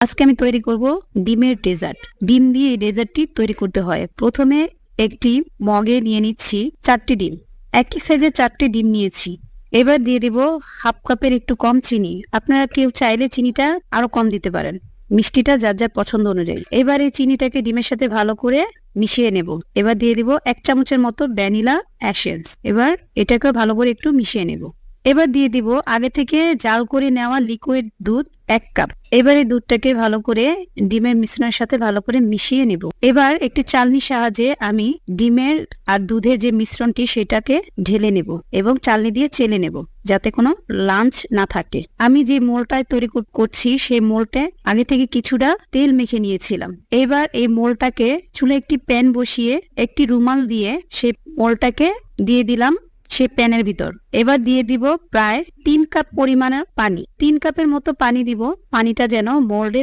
আজকে আমি তৈরি করব ডিমের ডেজার্ট। ডিম দিয়ে এই ডেজার্টটি তৈরি করতে হয়। প্রথমে একটি মগে নিয়ে নিচ্ছি 4টি ডিম। একই সাইজের 4টি ডিম নিয়েছি। এবার দিয়ে দেব হাফ কাপের একটু কম চিনি। আপনারা কেউ চাইলে চিনিটা আরো কম দিতে পারেন, মিষ্টিটা যার যার পছন্দ অনুযায়ী। এবার এই চিনিটাকে ডিমের সাথে ভালো করে মিশিয়ে নেব। এবার দিয়ে দিব 1 চামচের মতো ভ্যানিলা এসেন্স। এবার এটাকে ভালো করে একটু মিশিয়ে নেব। এবার দিয়ে দিব আগে থেকে জাল করে নেওয়া লিকুইড দুধ 1 কাপ। এবার এই দুধটাকে ভালো করে ডিমের মিশ্রণের সাথে ভালো করে মিশিয়ে নেব। এবার একটি চালনির সাহায্যে আমি ডিমের আর দুধের যে মিশ্রণটি সেটাকে ঢেলে নেব এবং চালনি দিয়ে চেলে নেব, যাতে কোনো লাঞ্চ না থাকে। আমি যে মোলটায় তৈরি করছি সেই মোলটা আগে থেকে কিছুটা তেল মেখে নিয়েছিলাম। এবার এই মোলটাকে চুলে একটি প্যান বসিয়ে একটি রুমাল দিয়ে সেই মোলটাকে দিয়ে দিলাম সেই প্যানের ভিতর। এবার দিয়ে দিব প্রায় 3 কাপ পরিমাণের পানি। 3 কাপের মতো পানি দিব। পানিটা যেন মোল্ডের